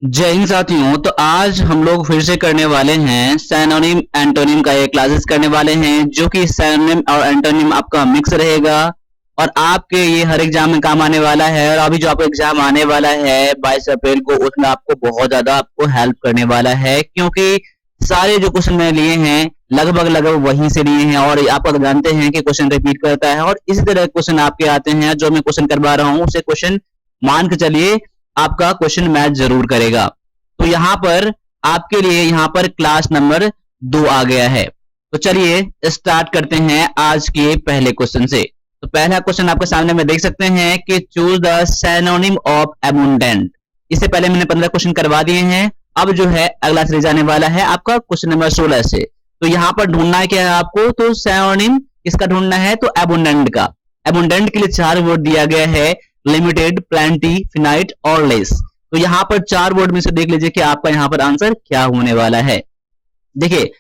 जय हिंद साथियों। तो आज हम लोग फिर से करने वाले हैं सिनोनिम एंटोनिम का ये क्लासेस करने वाले हैं, जो कि सिनोनिम और एंटोनिम आपका मिक्स रहेगा और आपके ये हर एग्जाम में काम आने वाला है। और अभी जो आपका एग्जाम आने वाला है 22 अप्रैल को, उसमें आपको बहुत ज्यादा आपको हेल्प करने वाला है, क्योंकि सारे जो क्वेश्चन मैंने लिए हैं लगभग वहीं से लिए हैं और आप अगर जानते हैं कि क्वेश्चन रिपीट करता है और इसी तरह क्वेश्चन आपके आते हैं। जो मैं क्वेश्चन करवा रहा हूँ उसे क्वेश्चन मान के चलिए आपका क्वेश्चन मैच जरूर करेगा। तो यहाँ पर आपके लिए यहाँ पर क्लास नंबर 2 आ गया है। तो चलिए स्टार्ट करते हैं आज के पहले क्वेश्चन से। तो पहला क्वेश्चन आपके सामने में देख सकते हैं कि choose the synonym of abundant. इससे पहले मैंने 15 क्वेश्चन करवा दिए हैं। अब जो है अगला सीरीज आने वाला है आपका क्वेश्चन नंबर 16 से। तो यहाँ पर ढूंढना क्या है आपको, तो सिनोनिम किसका ढूंढना है, तो अबंडेंट का। अबंडेंट के लिए 4 वर्ड दिया गया है, लिमिटेड, प्लेंटी, फिनाइट और लेस। तो यहाँ पर 4 वर्ड में से देख लीजिए कि आपका यहाँ पर आंसर क्या होने वाला है। देखिए,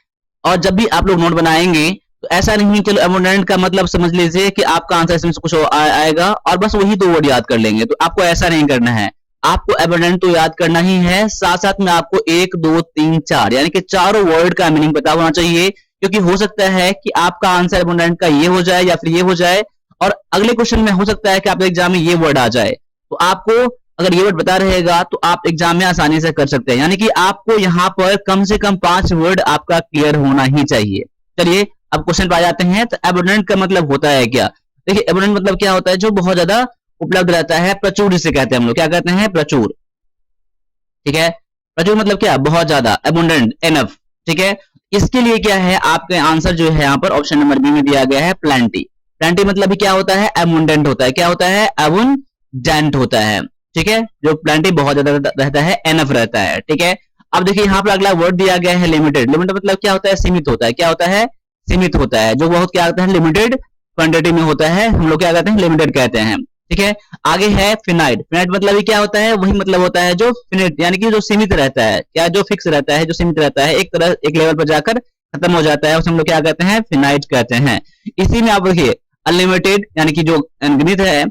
और जब भी आप लोग नोट बनाएंगे तो ऐसा नहीं चलो अबंडेंट का मतलब समझ लीजिए कि आपका आंसर इसमें से कुछ आएगा और बस वही 2 वर्ड याद कर लेंगे। तो आपको ऐसा नहीं करना है, आपको अबंडेंट तो याद करना ही है, साथ साथ में आपको 1 2 3 4 यानी कि चारों वर्ड का मीनिंग पता होना चाहिए। क्योंकि हो सकता है कि आपका आंसर अबंडेंट का ये हो जाए या फिर ये हो जाए और अगले क्वेश्चन में हो सकता है कि आपके एग्जाम में ये वर्ड आ जाए। तो आपको अगर ये वर्ड बता रहेगा तो आप एग्जाम में आसानी से कर सकते हैं। यानी कि आपको यहाँ पर कम से कम 5 वर्ड आपका क्लियर होना ही चाहिए। चलिए अब क्वेश्चन पे आ जाते हैं। तो एबंडेंट का मतलब होता है क्या? देखिए, एबंडेंट मतलब क्या होता है, जो बहुत ज्यादा उपलब्ध रहता है, प्रचुर जिसे कहते हैं हम लोग, क्या कहते हैं, प्रचुर। ठीक है, प्रचुर मतलब क्या, बहुत ज्यादा, एबंडेंट, एनफ। ठीक है, इसके लिए क्या है, आपके आंसर जो है यहाँ पर ऑप्शन नंबर बी में दिया गया है, प्लेंटी। प्लेंटी मतलब भी क्या होता है, एबंडेंट होता है। क्या होता है, एबंडेंट होता है। ठीक है, जो प्लेंटी बहुत ज्यादा रहता है, एनफ रहता है। ठीक है, अब देखिए यहाँ पर अगला वर्ड दिया गया है, लिमिटेड। लिमिटेड मतलब क्या होता है, सीमित होता है। क्या होता है, सीमित होता है। जो बहुत क्या होता है, लिमिटेड क्वांटिटी में होता है, हम लोग क्या कहते हैं, लिमिटेड कहते हैं। ठीक है, आगे है फिनाइट। फिनाइट मतलब भी क्या होता है, वही मतलब होता है जो फिनिट, यानी कि जो सीमित रहता है, क्या जो फिक्स रहता है, जो सीमित रहता है, एक तरह एक लेवल पर जाकर खत्म हो जाता है, उसे हम लोग क्या कहते हैं, फिनाइट कहते हैं। इसी में आप देखिए अनलिमिटेड यानी कि जो अनगिनत है,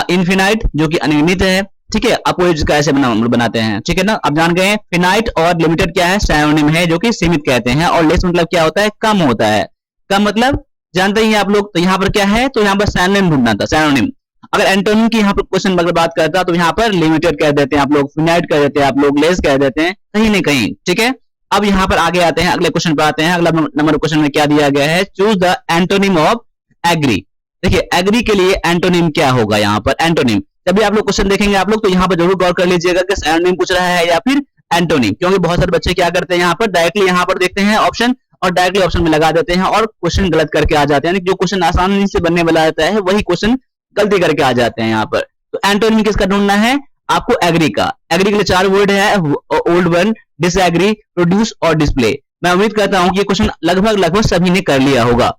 इनफिनाइट जो कि अनगिनत है। ठीक है, अपोजिट का ऐसे बनाते हैं। ठीक है ना, आप जान गए। फिनाइट और लिमिटेड क्या है, सिनोनिम है, जो कि सीमित कहते हैं। और लेस मतलब क्या होता है, कम होता है। कम मतलब जानते ही आप लोग। तो यहाँ पर क्या है, तो यहाँ पर सिनोनिम ढूंढना था, सिनोनिम। अगर एंटोनिम की यहाँ पर क्वेश्चन अगर बात करता तो यहाँ पर लिमिटेड कह देते हैं आप लोग, फिनाइट कह देते हैं आप लोग, लेस कह देते हैं, कहीं नहीं कहीं। ठीक है, अब यहाँ पर आगे आते हैं, अगले क्वेश्चन पर आते हैं। अगला नंबर क्वेश्चन में क्या दिया गया है, choose the antonym of agree. देखिए, एग्री के लिए एंटोनिम क्या होगा, यहाँ पर एंटोनिम। जब भी आप लोग क्वेश्चन देखेंगे आप लोग, तो यहाँ पर जरूर गौर कर लीजिएगा कि एंटोनिम पूछ रहा है या फिर एंटोनिम। क्योंकि बहुत सारे बच्चे क्या करते हैं, यहाँ पर डायरेक्टली यहाँ पर देखते हैं ऑप्शन और डायरेक्टली ऑप्शन में लगा देते हैं और क्वेश्चन गलत करके आ जाते हैं। जो क्वेश्चन आसानी से बनने वाला रहता है वही क्वेश्चन गलती करके आ जाते हैं यहाँ पर। तो एंटोनिम किसका ढूंढना है, आपको एग्री का। एग्री के लिए 4 वर्ड है, ओल्ड वन, डिसएग्री, प्रोड्यूस और डिस्प्ले। मैं उम्मीद करता हूं कि ये क्वेश्चन लगभग सभी ने कर लिया होगा।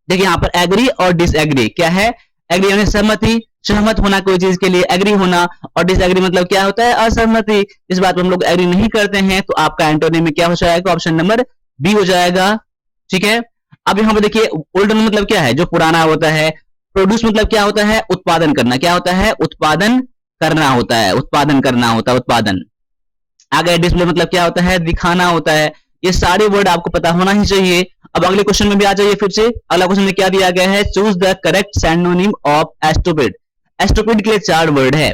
देखिए यहाँ पर एग्री और डिसएग्री क्या है, एग्री यानी सहमति, सहमत होना कोई चीज के लिए, एग्री होना। और डिसएग्री मतलब क्या होता है, असहमति। इस बात पर हम लोग एग्री नहीं करते हैं। तो आपका एंटोनिम में क्या हो जाएगा, ऑप्शन नंबर बी हो जाएगा। ठीक है, अब यहाँ पर देखिए ओल्ड मतलब क्या है, जो पुराना होता है। प्रोड्यूस मतलब क्या होता है, उत्पादन करना। क्या होता है, उत्पादन करना होता है, उत्पादन करना होता है, उत्पादन। आगे डिस्प्ले मतलब क्या होता है, दिखाना होता है। ये सारे वर्ड आपको पता होना ही चाहिए। अब अगले क्वेश्चन में भी आ जाइए फिर से। अगला क्वेश्चन में क्या दिया गया है, choose the correct synonym of stupid. Stupid के लिए 4 वर्ड है,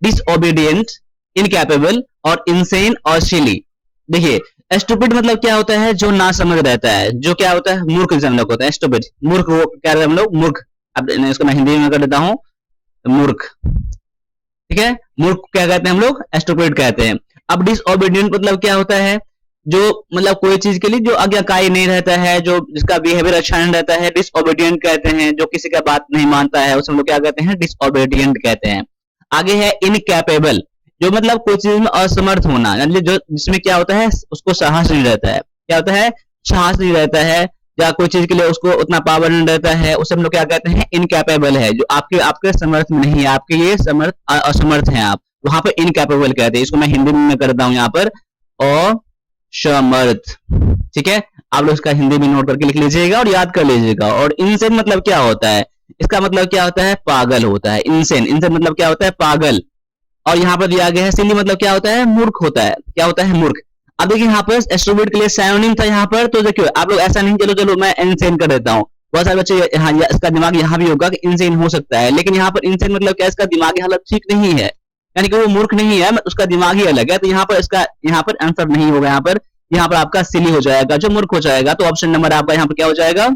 डिसओबीडियंट, इनकैपेबल और इनसेन और सिली। देखिए, एस्टूपिड मतलब क्या होता है, जो ना समझ रहता है, जो क्या होता है, मूर्ख हम लोग होता है। एस्टूपिड मूर्ख को क्या कहते हैं हम लोग, मूर्ख। अब इसको मैं हिंदी में कर देता हूं, मूर्ख। ठीक है, मूर्ख क्या कहते हैं हम लोग, एस्टूपिड कहते हैं। अब डिसओबीडियंट मतलब क्या होता है, जो मतलब कोई चीज के लिए जो आज्ञाकारी नहीं रहता है, जो जिसका बिहेवियर अच्छा नहीं रहता है, डिसओबीडियंट कहते हैं। जो किसी का बात नहीं मानता है उसे हम लोग क्या कहते हैं, डिसओबीडियंट कहते हैं। आगे है इनकैपेबल, जो मतलब कोई चीज में असमर्थ होना, यानी जो जिसमें क्या होता है, उसको साहस नहीं रहता है। क्या होता है, साहस नहीं रहता है, या कोई चीज के लिए उसको उतना पावर नहीं रहता है, उसे हम लोग क्या कहते हैं, इनकैपेबल है। जो आपके आपके समर्थ में नहीं है, आपके ये समर्थ असमर्थ हैं आप, वहां पर इनकैपेबल कहते हैं। इसको मैं हिंदी में करता हूं यहाँ पर, असमर्थ। ठीक है, आप लोग इसका हिंदी में नोट करके लिख लीजिएगा और याद कर लीजिएगा। और इनसेन मतलब क्या होता है, इसका मतलब क्या होता है, पागल होता है। इनसेन, इनसेन मतलब क्या होता है, पागल। और यहाँ पर दिया गया है सिली मतलब क्या होता है, मूर्ख होता है, क्या होता है, मूर्ख। अब देखिए यहाँ पर एक्सट्रोवर्ट के लिए साइनोनिम था यहाँ पर, तो देखिए आप लोग ऐसा नहीं, चलो मैं इनसेन कर देता हूँ। बहुत सारे बच्चे यहाँ इसका दिमाग यहाँ भी होगा कि इनसेन हो सकता है, लेकिन यहाँ पर इनसेन मतलब क्या, इसका दिमागी हालत ठीक नहीं है, यानी कि वो मूर्ख नहीं है, उसका दिमाग ही अलग है। तो यहाँ पर इसका यहाँ पर आंसर नहीं होगा, यहाँ पर आपका सिली हो जाएगा, जो मूर्ख हो जाएगा। तो ऑप्शन नंबर आपका यहाँ पर क्या हो जाएगा,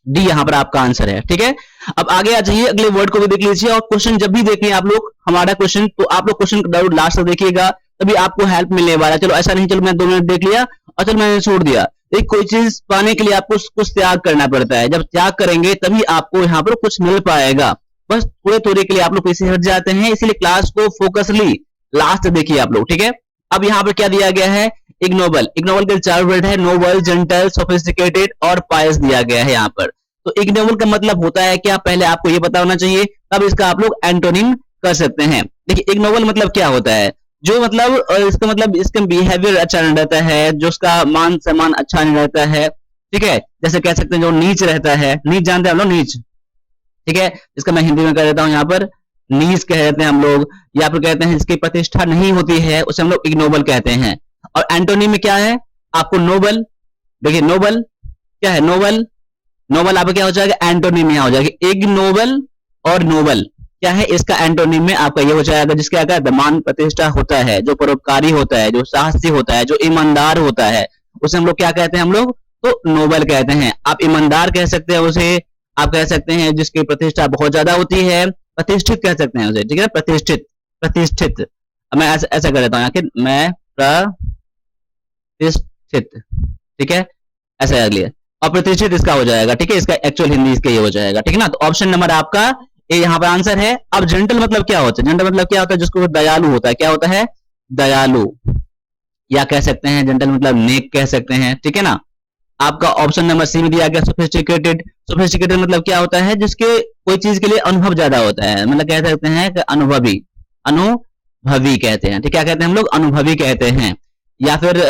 डी यहाँ पर आपका आंसर है। ठीक है, अब आगे आ जाइए, अगले वर्ड को भी देख लीजिए। और क्वेश्चन जब भी देखें आप लोग हमारा क्वेश्चन, तो आप लोग क्वेश्चन जरूर लास्ट तक देखिएगा, तभी आपको हेल्प मिलने वाला है। चलो ऐसा नहीं, चलो मैं 2 मिनट देख लिया और चलो मैंने छोड़ दिया। एक कोई चीज पाने के लिए आपको कुछ त्याग करना पड़ता है, जब त्याग करेंगे तभी आपको यहाँ पर कुछ मिल पाएगा। बस थोड़े के लिए आप लोग पीछे हट जाते हैं, इसलिए क्लास को फोकसली लास्ट देखिए आप लोग। ठीक है, अब यहाँ पर क्या दिया गया है, इग्नोबल। इग्नोबल के 4 वर्ड है, नोबल, जेंटल, सोफिस्टिकेटेड और पायस दिया गया है यहाँ पर। तो इग्नोबल का मतलब होता है क्या, पहले आपको ये पता होना चाहिए, तब इसका आप लोग एंटोनिम कर सकते हैं। देखिए इग्नोबल मतलब क्या होता है, जो मतलब इसका मतलब इसका बिहेवियर अच्छा नहीं रहता है, जो उसका मान सम्मान अच्छा नहीं रहता है। ठीक है, जैसे कह सकते हैं जो नीच रहता है, नीच जानते हैं हम लोग, नीच। ठीक है, इसका मैं हिंदी में कह देता हूँ, यहाँ पर नीच कह देते हैं हम लोग, या फिर कहते हैं जिसकी प्रतिष्ठा नहीं होती है उसे हम लोग इग्नोबल कहते हैं। और एंटोनिम में क्या है आपको, नोबल। देखिए नोबल क्या है, नोबल, नोबल आपका क्या हो जाएगा, एंटोनिम यहाँ हो जाएगा। इग्नोबल और नोबल क्या है, इसका एंटोनिम में आपका ये हो जाएगा, जिसके क्या मान प्रतिष्ठा होता है, जो परोपकारी होता है, जो साहसी होता है, जो ईमानदार होता है, उसे हम लोग क्या कहते हैं, हम लोग तो नोबल कहते हैं। आप ईमानदार कह सकते हैं उसे, आप कह सकते हैं जिसकी प्रतिष्ठा बहुत ज्यादा होती है, प्रतिष्ठित कह सकते हैं उसे। ठीक है, प्रतिष्ठित, प्रतिष्ठित। मैं ऐसा कर देता हूँ कि मैं प्रतिष्ठित। ठीक है, ऐसा कर लिया, और प्रतिष्ठित इसका हो जाएगा। ठीक है, इसका एक्चुअल हिंदी इसका ये हो जाएगा। ठीक है ना, तो ऑप्शन नंबर आपका ये यहाँ पर आंसर है। अब जेंटल मतलब क्या होता है, जेंटल मतलब क्या होता है, जिसको दयालु होता है, क्या होता है, दयालु, या कह सकते हैं जेंटल मतलब नेक कह सकते हैं। ठीक है ना, आपका ऑप्शन नंबर सी में दिया गया सोफिस्टिकेटेड। सोफिस्टिकेटेड मतलब क्या होता है, जिसके कोई चीज के लिए अनुभव ज्यादा होता है, मतलब कह सकते हैं कि अनुभवी, अनुभवी कहते हैं। ठीक, क्या कहते हैं हम लोग, अनुभवी कहते हैं। या फिर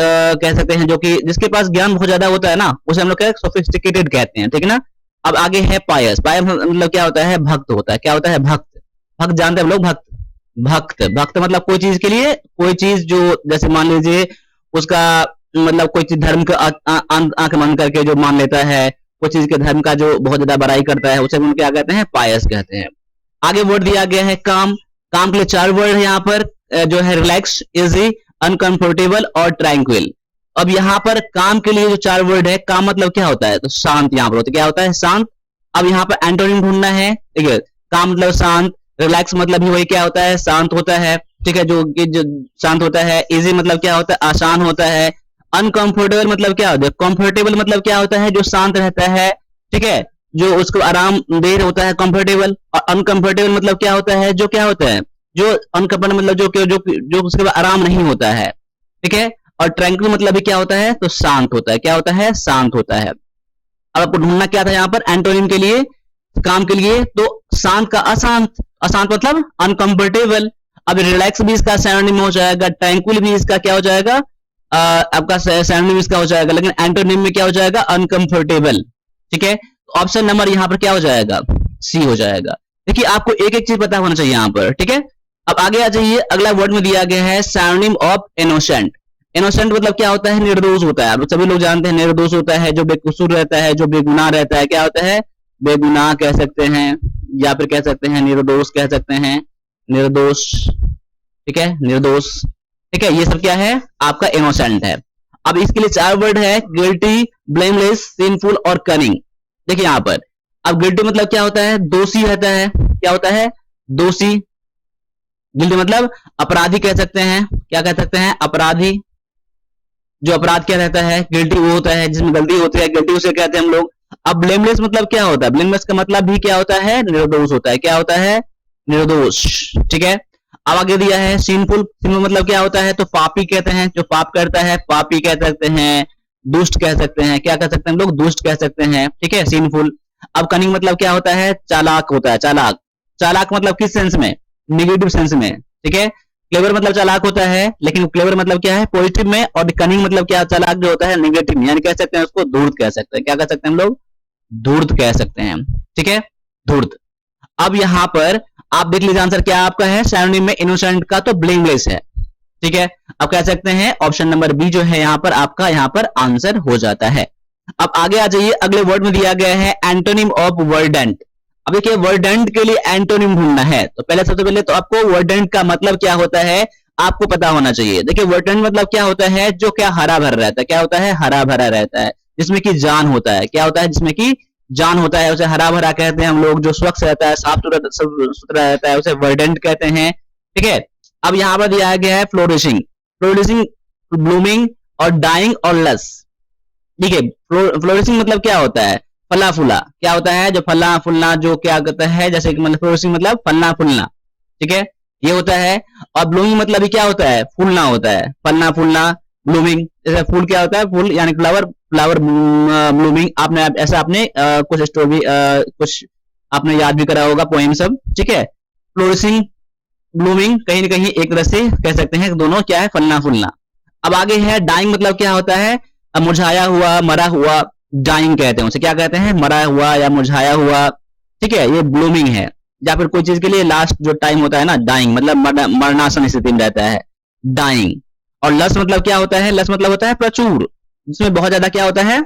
कह सकते हैं जो कि जिसके पास ज्ञान बहुत ज्यादा होता है ना, उसे हम लोग क्या सोफिस्टिकेटेड कहते हैं। ठीक है ना, अब आगे है पायस। पायस मतलब क्या होता है, भक्त होता है, क्या होता है, भक्त। भक्त जानते हैं हम लोग, भक्त, भक्त, भक्त मतलब कोई चीज के लिए, कोई चीज जो जैसे मान लीजिए उसका मतलब कोई चीज धर्म का आंख बंद करके जो मान लेता है, कोई चीज के धर्म का जो बहुत ज्यादा बड़ाई करता है, उसे हम क्या कहते हैं, पायस कहते हैं। आगे वर्ड दिया गया है काम। काम के लिए 4 वर्ड है यहाँ पर, जो है रिलैक्स, इजी, अनकंफर्टेबल और ट्रैंक्विल। अब यहाँ पर काम के लिए जो 4 वर्ड है, काम मतलब क्या होता है, तो शांत यहाँ पर होता है, क्या होता है, शांत। अब यहाँ पर एंटोनिम ढूंढना है। ठीक है, काम मतलब शांत, रिलैक्स मतलब भी वही क्या होता है, शांत होता है। ठीक है, जो शांत होता है। इजी मतलब क्या होता है, आसान होता है। अनकंफर्टेबल मतलब क्या होता है, कंफर्टेबल मतलब क्या होता है, जो शांत रहता है। ठीक है, जो उसको आरामदेह होता है, कंफर्टेबल। और अनकंफर्टेबल मतलब क्या होता है, जो क्या होता है, जो अनकंफर्टेबल मतलब जो उसके बाद आराम नहीं होता है। ठीक है, और ट्रैंक्विल मतलब भी क्या होता है, तो शांत होता है, क्या होता है, शांत होता है। अब आपको ढूंढना क्या था यहाँ पर एंटोनिम के लिए, काम के लिए, तो शांत का अशांत, अशांत मतलब अनकंफर्टेबल। अब रिलैक्स भी इसका सिनोनिम हो जाएगा, ट्रैंक्विल भी इसका क्या हो जाएगा, आपका सिनोनिम इसका हो जाएगा, लेकिन एंटोनिम में क्या हो जाएगा, अनकंफर्टेबल। ठीक है, तो ऑप्शन नंबर यहाँ पर क्या हो जाएगा, सी हो जाएगा। देखिए आपको एक एक चीज पता होना चाहिए यहाँ पर। ठीक है, अब आगे आ जाइए, अगला वर्ड में दिया गया है सिनोनिम ऑफ इनोसेंट। इनोसेंट मतलब क्या होता है, निर्दोष होता है। सभी लोग जानते हैं निर्दोष होता है, जो बेकसूर रहता है, जो बेगुनाह रहता है, क्या होता है, बेगुनाह कह सकते हैं, या फिर कह सकते हैं निर्दोष कह सकते हैं, निर्दोष। ठीक है, निर्दोष। ठीक है, ये सब क्या है आपका इनोसेंट है। अब इसके लिए 4 वर्ड है, गिल्टी, ब्लेमलेस, सिनफुल और कनिंग। देखिए यहाँ पर अब गिल्टी मतलब क्या होता है, दोषी रहता है, क्या होता है, दोषी। गिल्टी मतलब अपराधी कह सकते हैं, क्या कह सकते हैं, अपराधी। जो अपराध क्या रहता है, गिल्टी वो होता है जिसमें गलती होती है, गिल्टी उसे कहते हैं हम लोग। अब ब्लेमलेस मतलब क्या होता है, ब्लेमलेस का मतलब भी क्या होता है, निर्दोष होता है, क्या होता है, निर्दोष। ठीक है, अब आगे दिया है सिनफुल। सिनफुल मतलब क्या होता है, तो पापी कहते हैं, जो पाप करता है, पापी कह सकते हैं, दुष्ट कह सकते हैं, क्या कह सकते हैं हम लोग, दुष्ट कह सकते हैं। ठीक है, सिनफुल। अब कनिंग मतलब क्या होता है, चालाक होता है, चालाक। चालाक मतलब किस सेंस में, निगेटिव सेंस में। ठीक है, क्लेवर मतलब चालाक होता है, लेकिन क्लेवर मतलब क्या है, पॉजिटिव में। और कनिंग मतलब क्या, चालाक जो होता है नेगेटिव में, यानी कह सकते हैं उसको धूर्त कह सकते हैं, क्या कह सकते हैं हम लोग, धूर्त कह सकते हैं। ठीक है, धूर्त। अब यहाँ पर आप देख लीजिए आंसर क्या आपका है, सिनोनिम में इनोसेंट का तो ब्लेमलेस है, ठीक है। अब कह सकते हैं ऑप्शन नंबर बी जो है यहाँ पर आपका यहाँ पर आंसर हो जाता है। अब आगे आ जाइए, अगले वर्ड में दिया गया है एंटोनिम ऑफ वर्डेंट। अब देखिए वर्डेंट के लिए एंटोनिम ढूंढना है, तो पहले सबसे पहले तो आपको वर्डेंट का मतलब क्या होता है आपको पता होना चाहिए। देखिए वर्डेंट मतलब क्या होता है, जो क्या हरा भरा रहता है, क्या होता है हरा भरा रहता है, जिसमें कि जान होता है, क्या होता है जिसमें कि जान होता है, उसे हरा भरा कहते हैं हम लोग। जो स्वच्छ रहता है, साफ सुथरा रहता है, उसे वर्डेंट कहते हैं, ठीक है। अब यहाँ पर दिया गया है फ्लोरिशिंग, फ्लोरिशिंग, ब्लूमिंग और डाइंग और लस, ठीक है। फ्लोरिशिंग मतलब क्या होता है, फला फूला, क्या होता है जो फला फूलना, जो क्या कहता है, जैसे कि मतलब फ्लोरिशिंग मतलब फलना फूलना, ठीक है, ये होता है। और ब्लूमिंग मतलब भी क्या होता है, फूलना होता है, फलना फूलना, ब्लूमिंग जैसे फूल क्या होता है, फूल यानी फ्लावर, फ्लावर ब्लूमिंग। आपने ऐसा आपने कुछ स्टोरी कुछ आपने याद भी करा होगा पोएम सब, ठीक है। फ्लोरिशिंग ब्लूमिंग कहीं ना कहीं एक तरह से कह सकते हैं दोनों क्या है, फलना फूलना। अब आगे है डाइंग, मतलब क्या होता है, मुरझाया हुआ, मरा हुआ, डाइंग कहते हैं उसे, क्या कहते हैं, मरा हुआ या मुरझाया हुआ, ठीक है, ये ब्लूमिंग है। या फिर कोई चीज के लिए लास्ट जो टाइम होता है ना, डाइंग मतलब मरणासन स्थिति में रहता है, डाइंग। और लस मतलब क्या होता है, लस मतलब होता है प्रचुर, जिसमें बहुत ज्यादा क्या होता है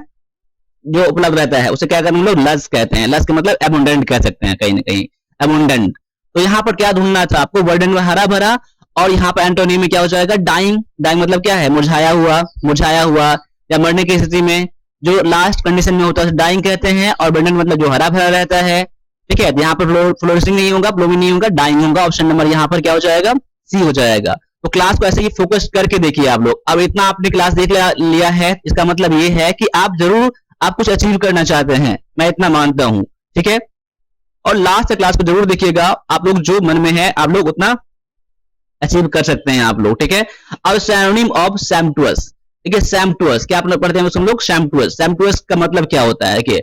जो उपलब्ध रहता है, उसे क्या करते हैं हम लोग, लस कहते हैं। लस का मतलब एबुंडेंट कह सकते हैं कहीं ना कहीं, एबुंडेंट। तो यहाँ पर क्या ढूंढना था आपको, वर्डेंट में हरा भरा, और यहाँ पर एंटोनिम में क्या हो जाएगा, डाइंग। डाइंग मतलब क्या है, मुरझाया हुआ, मुरझाया हुआ या मरने की स्थिति में जो लास्ट कंडीशन में होता है डाइंग कहते हैं। और वर्डेंट मतलब जो हरा भरा रहता है, ठीक है। यहाँ पर फ्लोरिशिंग नहीं होगा, ब्लूमिंग नहीं होगा, डाइंग होगा। ऑप्शन नंबर यहाँ पर क्या हो जाएगा, सी हो जाएगा। तो क्लास को ऐसे ही फोकस करके देखिए आप लोग। अब इतना आपने क्लास देख लिया है, इसका मतलब ये है कि आप जरूर आप कुछ अचीव करना चाहते हैं, मैं इतना मानता हूं, ठीक है। और लास्ट क्लास को जरूर देखिएगा, आप लोग जो मन में है आप लोग उतना अचीव कर सकते हैं आप लोग, ठीक है। अब सिनोनिम ऑफ सैम्पटुअस, ठीक है। सैम्पटुअस क्या आप लोग पढ़ते हैं हम लोग, सैम्पटुअस। सैम्पटुअस का मतलब क्या होता है कि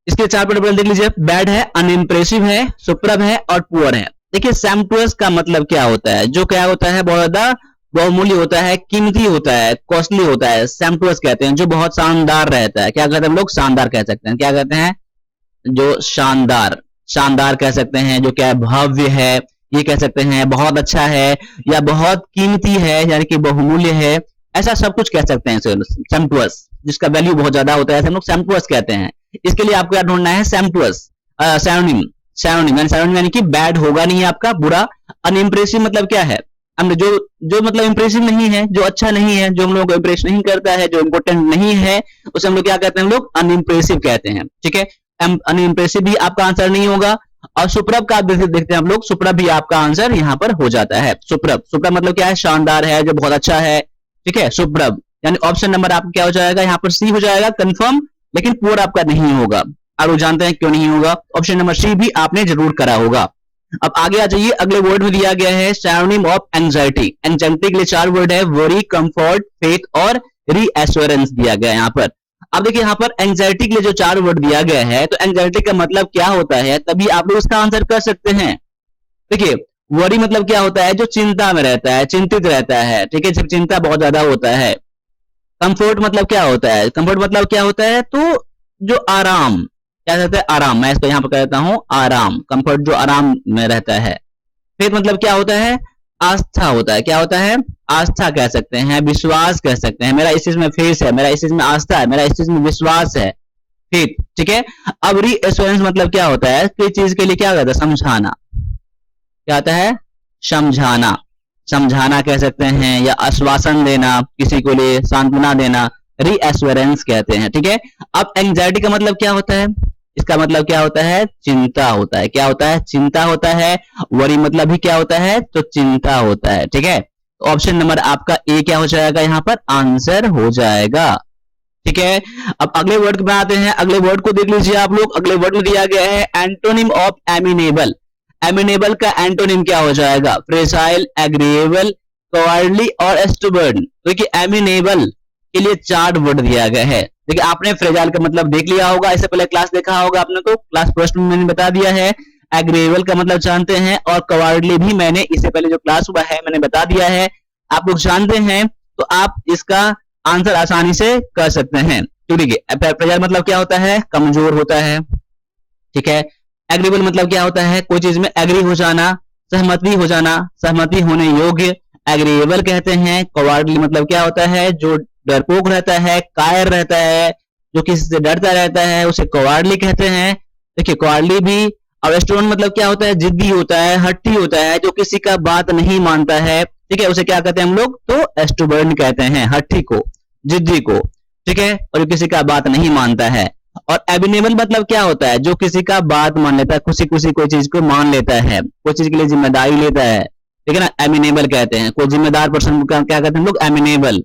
इसके चार पॉइंट देख लीजिए, बैड है, अनइम्प्रेसिव है, सुप्रभ है और पुअर है। देखिए सैम्पटुअस का मतलब क्या होता है, जो क्या होता है बहुत ज्यादा बहुमूल्य होता है, कीमती होता है, कॉस्टली होता है, सैम्पटुअस कहते हैं। जो बहुत शानदार रहता है, क्या कहते हैं हम लोग, शानदार कह सकते हैं, क्या कहते हैं, जो शानदार, शानदार कह सकते हैं। जो क्या है, भव्य है, ये कह सकते हैं, बहुत अच्छा है या बहुत कीमती है यानी कि बहुमूल्य है, ऐसा सब कुछ कह सकते हैं सैम्पटुअस, जिसका वैल्यू बहुत ज्यादा होता है, हम लोग सैम्पटुअस कहते हैं। इसके लिए आपको क्या ढूंढना है, सैम्पटुअस सिनोनिम। सिनोनिम यानी कि बैड होगा नहीं आपका, बुरा। अनइम्प्रेसिव मतलब क्या है, हमने जो मतलब इंप्रेसिव नहीं है, जो अच्छा नहीं है, जो हम लोगों को इंप्रेस नहीं करता है, जो इंपोर्टेंट नहीं है, उसे हम लोग क्या कहते हैं, हम लोग अनइम्प्रेसिव कहते हैं, ठीक है। अनइम्प्रेसिव भी आपका आंसर नहीं होगा। और सुप्रभ का देखते हैं हम लोग, सुप्रभ भी आपका आंसर यहाँ पर हो जाता है। सुप्रभ, सुप्रभ मतलब क्या है, शानदार है, जो बहुत अच्छा है, ठीक है, सुप्रभ। यानी ऑप्शन नंबर आपका क्या हो जाएगा, यहाँ पर सी हो जाएगा कंफर्म। लेकिन पुअर आपका नहीं होगा, आप लोग जानते हैं क्यों नहीं होगा, ऑप्शन नंबर सी भी आपने जरूर करा होगा। अब आगे आ जाइए, अगले वर्ड में दिया गया है सिनोनिम ऑफ एंजाइटी। एंजाइटी के लिए चार वर्ड है, वरी, कंफर्ट, फेथ और रीएश्योरेंस दिया गया है यहाँ पर। अब देखिए यहाँ पर एंजाइटी के लिए जो चार वर्ड दिया गया है, तो एंजाइटी का मतलब क्या होता है, तभी आप लोग इसका आंसर कर सकते हैं। देखिए वरी मतलब क्या होता है, जो चिंता में रहता है, चिंतित रहता है, ठीक है, जब चिंता बहुत ज्यादा होता है। कंफर्ट मतलब क्या होता है, कंफर्ट मतलब क्या होता है, तो जो आराम, क्या कहते हैं, आराम। मैं इसको यहाँ पर कहता हूं आराम, कंफर्ट जो आराम में रहता है। फेथ मतलब क्या होता है, आस्था होता है, क्या होता है, आस्था कह सकते हैं, विश्वास कह सकते हैं। मेरा इस चीज में फेथ है, मेरा इस चीज में आस्था है, मेरा इस चीज में विश्वास है, फेथ, ठीक है। अब रीएश्योरेंस मतलब क्या होता है, किसी चीज के लिए क्या कहता है, समझाना, क्या होता है, समझाना, समझाना कह सकते हैं, या आश्वासन देना, किसी को लिए सांत्वना देना, रीएश्योरेंस कहते हैं, ठीक है। अब एंजाइटी का मतलब क्या होता है, इसका मतलब क्या होता है, चिंता होता है, क्या होता है, चिंता होता है। वरी मतलब भी क्या होता है, तो चिंता होता है, ठीक है। तो ऑप्शन नंबर आपका ए क्या हो जाएगा, यहाँ पर आंसर हो जाएगा, ठीक है। अब अगले वर्ड में आते हैं, अगले वर्ड को देख लीजिए आप लोग। अगले वर्ड में दिया गया है एंटोनिम ऑफ एमिनेबल। एमिनेबल का एंटोनिम क्या हो जाएगा, फ्रेजाइल, एग्रीएबल, कॉवर्डली और स्टुबर्न। देखिए एमिनेबल के लिए चार वर्ड दिया गया है। देखिए आपने फ्रेजाइल का मतलब देख लिया होगा, इससे पहले क्लास देखा होगा आपने, तो क्लास फर्स्ट में मैंने बता दिया है। एग्रीएबल का मतलब जानते हैं, और कॉवर्डली भी मैंने इससे पहले जो क्लास हुआ है मैंने बता दिया है, आप लोग जानते हैं। तो आप इसका आंसर आसानी से कर सकते हैं। तो देखिए फ्रेजाइल मतलब क्या होता है, कमजोर होता है, ठीक है, एग्रीबल मतलब क्या होता है, कोई चीज में एग्री हो जाना, सहमति हो जाना, सहमति होने योग्य, एग्रीएबल कहते हैं। कॉवर्डली मतलब क्या होता है, जो डरपोक रहता है, कायर रहता है, जो किसी से डरता रहता है, उसे कॉवर्डली कहते हैं। देखिए कॉवर्डली भी। और स्टोन मतलब क्या होता है, जिद्दी होता है, हट्टी होता है, जो किसी का बात नहीं मानता है, ठीक है, उसे क्या कहते हैं हम लोग, तो स्टूबर्न कहते हैं, हट्टी को, जिद्दी को, ठीक है, और जो किसी का बात नहीं मानता है। और एबिनेबल मतलब क्या होता है, जो किसी का बात मान लेता है, खुशी खुशी कोई चीज को मान लेता है, कोई चीज के लिए जिम्मेदारी लेता है, ठीक है ना, एमिनेबल कहते हैं। कोई जिम्मेदार पर्सन का क्या कहते हैं हम लोग, एमिनेबल।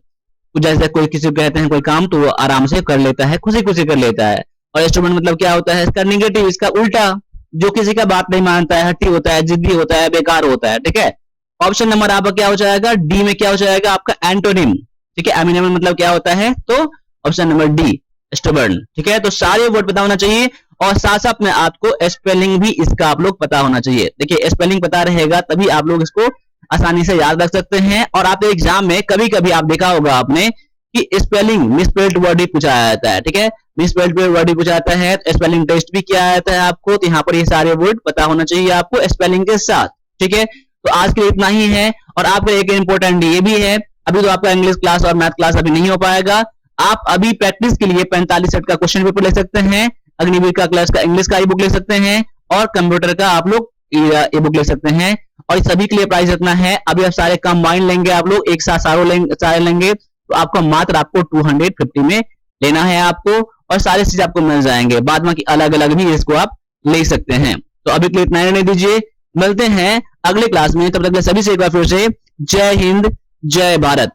जैसे कोई किसी को कहते हैं कोई काम तो वो आराम से कर लेता है, खुशी खुशी कर लेता है। और इंस्ट्रूमेंट मतलब क्या होता है, इसका निगेटिव, इसका उल्टा, जो किसी का बात नहीं मानता है, हट्टी होता है, जिद्दी होता है, बेकार होता है, ठीक है। ऑप्शन नंबर आपका क्या हो जाएगा, डी में क्या हो जाएगा आपका, एंटोनिम, ठीक है। एमिनेबल मतलब क्या होता है, तो ऑप्शन नंबर डी, स्टबर्न, ठीक है। तो सारे वर्ड पता होना चाहिए और साथ साथ में आपको स्पेलिंग भी इसका आप लोग पता होना चाहिए। देखिए स्पेलिंग पता रहेगा तभी आप लोग इसको आसानी से याद रख सकते हैं। और आपके एग्जाम में कभी कभी आप देखा होगा आपने कि स्पेलिंग मिसस्पेल्ड वर्ड ही पूछा जाता है, ठीक है, मिसस्पेल्ड वर्ड ही पूछा जाता है। स्पेलिंग टेस्ट भी किया जाता है आपको, तो यहाँ पर ये सारे वर्ड पता होना चाहिए आपको स्पेलिंग के साथ, ठीक है। तो आज के लिए इतना ही है। और आपका एक इंपॉर्टेंट ये भी है, अभी तो आपका इंग्लिश क्लास और मैथ क्लास अभी नहीं हो पाएगा, आप अभी प्रैक्टिस के लिए 45 सेट का क्वेश्चन पेपर ले सकते हैं, अग्निवीर का क्लास का इंग्लिश का ई बुक ले सकते हैं, और कंप्यूटर का आप लोग ई बुक ले सकते हैं। और सभी के लिए प्राइस इतना है, अभी आप सारे कंबाइन लेंगे, आप लोग एक साथ सारे लेंगे तो आपको मात्र आपको 250 में लेना है आपको, और सारे चीज आपको मिल जाएंगे। बाद में अलग अलग भी इसको आप ले सकते हैं। तो अभी के लिए इतना रहने दीजिए, मिलते हैं अगले क्लास में, तब तक सभी से एक बार फिर से जय हिंद, जय भारत।